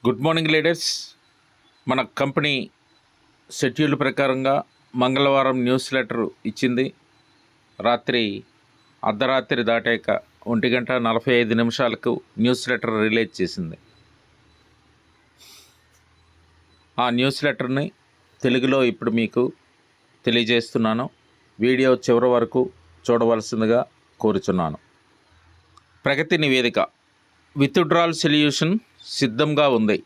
Good morning leaders. మన company schedule ప్రకారంగా మంగళవారం న్యూస్ లెటర్ ఇచ్చింది. అర్ధరాత్రి దాటాక 1:45 న్యూస్ లెటర్ రిలీజ్ చేసింది. ఆ న్యూస్ లెటర్ని తెలుగులో ఇప్పుడు మీకు తెలియజేస్తున్నాను. వీడియో చివరి వరకు చూడవలసిందిగా కోరుచున్నాను. ప్రగతి నివేదిక. విత్డ్రాల్ సొల్యూషన్ సిద్ధంగా ఉంది.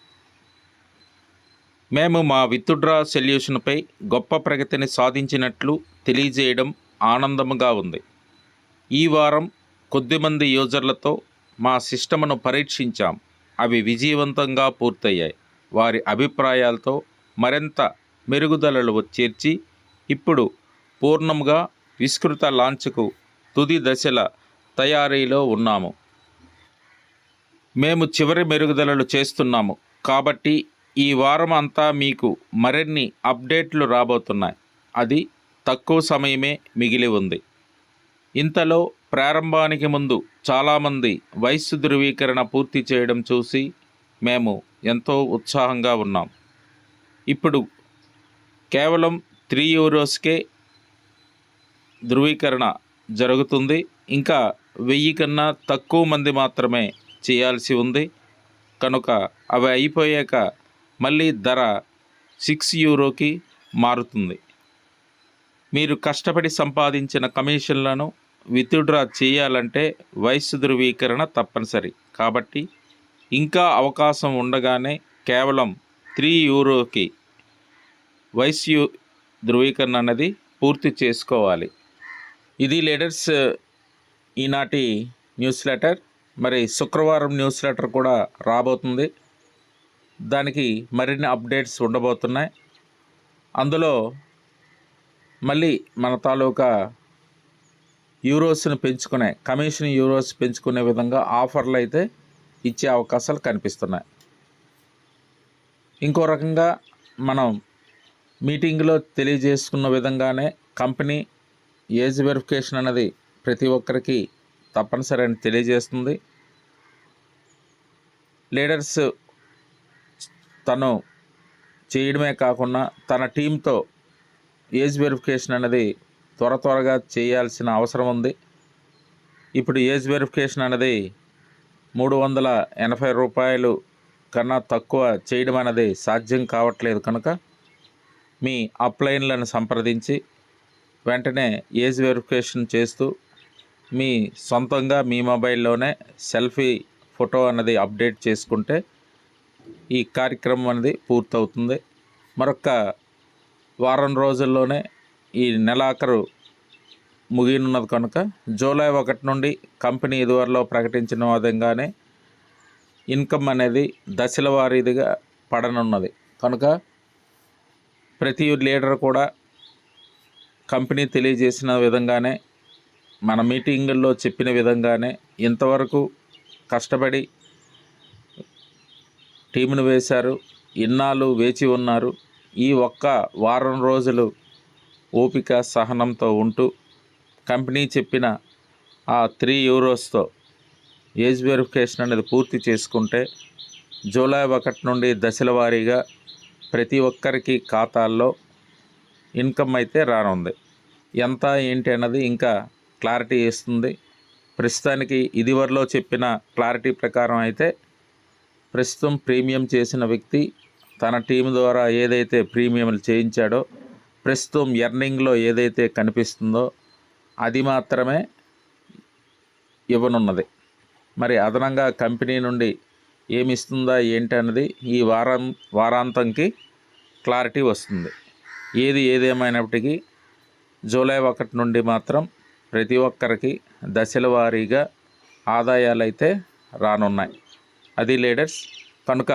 మేము మా విత్డ్రా సొల్యూషన్పై గొప్ప ప్రగతిని సాధించినట్లు తెలియజేయడం ఆనందముగా ఉంది. ఈ వారం కొద్దిమంది యూజర్లతో మా సిస్టమ్ను పరీక్షించాం. అవి విజయవంతంగా పూర్తయ్యాయి. వారి అభిప్రాయాలతో మరింత మెరుగుదలలు చేర్చి ఇప్పుడు పూర్ణంగా విస్తృత లాంచ్కు తుది దశల తయారీలో ఉన్నాము. మేము చివరి మెరుగుదలలు చేస్తున్నాము కాబట్టి ఈ వారం అంతా మీకు మరిన్ని అప్డేట్లు రాబోతున్నాయి. అది తక్కువ సమయమే మిగిలి ఉంది. ఇంతలో ప్రారంభానికి ముందు చాలామంది వయస్సు ధృవీకరణ పూర్తి చేయడం చూసి మేము ఎంతో ఉత్సాహంగా ఉన్నాం. ఇప్పుడు కేవలం €3కే ధృవీకరణ జరుగుతుంది. ఇంకా 1000 కన్నా తక్కువ మంది మాత్రమే చేయాల్సి ఉంది. కనుక అవి అయిపోయాక మళ్ళీ ధర €6కి మారుతుంది. మీరు కష్టపడి సంపాదించిన కమిషన్లను విత్డ్రా చేయాలంటే వయస్సు ధృవీకరణ తప్పనిసరి. కాబట్టి ఇంకా అవకాశం ఉండగానే కేవలం €3కి వయస్సు ధృవీకరణ అనేది పూర్తి చేసుకోవాలి. ఇది లీడర్స్ ఈనాటి న్యూస్ లెటర్. మరి శుక్రవారం న్యూస్ లెటర్ కూడా రాబోతుంది. దానికి మరిన్ని అప్డేట్స్ ఉండబోతున్నాయి. అందులో మళ్ళీ మన తాలూకా యూరోస్ని పెంచుకునే కమిషన్ యూరోస్ పెంచుకునే విధంగా ఆఫర్లు అయితే ఇచ్చే అవకాశాలు కనిపిస్తున్నాయి. ఇంకో రకంగా మనం మీటింగ్లో తెలియజేసుకున్న విధంగానే కంపెనీ ఏజ్ వెరిఫికేషన్ అనేది ప్రతి ఒక్కరికి తప్పనిసరి అని తెలియజేస్తుంది. లీడర్స్ తను చేయడమే కాకుండా తన టీంతో ఏజ్ వెరిఫికేషన్ అనేది త్వరగా చేయాల్సిన అవసరం ఉంది. ఇప్పుడు ఏజ్ వెరిఫికేషన్ అనేది ₹380 కన్నా తక్కువ చేయడం అనేది సాధ్యం కావట్లేదు. కనుక మీ అప్లైన్లను సంప్రదించి వెంటనే ఏజ్ వెరిఫికేషన్ చేస్తూ మీ సొంతంగా మీ మొబైల్లోనే సెల్ఫీ ఫోటో అన్నది అప్డేట్ చేసుకుంటే ఈ కార్యక్రమం అనేది పూర్తవుతుంది. మరొక వారం రోజుల్లోనే ఈ నెలాఖరు ముగియనున్నది. కనుక జూలై 1 నుండి కంపెనీ ఇదివరలో ప్రకటించిన విధంగానే ఇన్కమ్ అనేది దశల వారీదిగా పడనున్నది. కనుక ప్రతి లీడర్ కూడా కంపెనీ తెలియజేసిన విధంగానే మన మీటింగుల్లో చెప్పిన విధంగానే ఇంతవరకు కష్టపడి టీమును వేశారు. ఇన్నాళ్ళు వేచి ఉన్నారు. ఈ ఒక్క వారం రోజులు ఓపిక సహనంతో ఉంటూ కంపెనీ చెప్పిన ఆ €3తో ఏజ్ వెరిఫికేషన్ అనేది పూర్తి చేసుకుంటే జూలై 1 నుండి దశల వారీగా ప్రతి ఒక్కరికి ఖాతాల్లో ఇన్కమ్ అయితే రానుంది. ఎంత ఏంటి అన్నది ఇంకా క్లారిటీ ఇస్తుంది. ప్రస్తుతానికి ఇదివరలో చెప్పిన క్లారిటీ ప్రకారం అయితే ప్రస్తుతం ప్రీమియం చేసిన వ్యక్తి తన టీం ద్వారా ఏదైతే ప్రీమియంలు చేయించాడో ప్రస్తుతం ఎర్నింగ్లో ఏదైతే కనిపిస్తుందో అది మాత్రమే ఇవ్వనున్నది. మరి అదనంగా కంపెనీ నుండి ఏమి ఇస్తుందా ఏంటి అన్నది ఈ వారాంతంకి క్లారిటీ వస్తుంది. ఏదేమైనప్పటికీ జూలై 1 నుండి మాత్రం ప్రతి ఒక్కరికి దశల వారీగా ఆదాయాలు అయితే రానున్నాయి. అది లీడర్స్. కనుక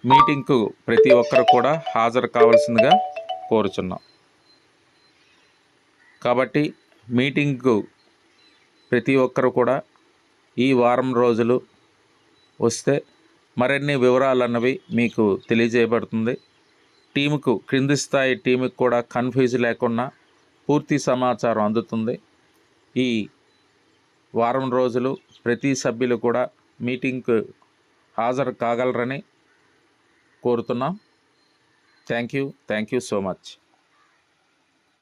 మీటింగ్కు ప్రతి ఒక్కరు కూడా హాజరు కావాల్సిందిగా కోరుచున్నాం. కాబట్టి మీటింగ్కు ప్రతి ఒక్కరు కూడా ఈ వారం రోజులు వస్తే మరిన్ని వివరాలు అన్నవి మీకు తెలియజేయబడుతుంది. టీముకు క్రింది స్థాయి టీముకు కూడా కన్ఫ్యూజ్ లేకుండా పూర్తి సమాచారం అందుతుంది. ఈ వారం రోజులు ప్రతి సభ్యులు కూడా మీటింగ్కు హాజరు కాగలరని కోరుతున్నాం. Thank you so much.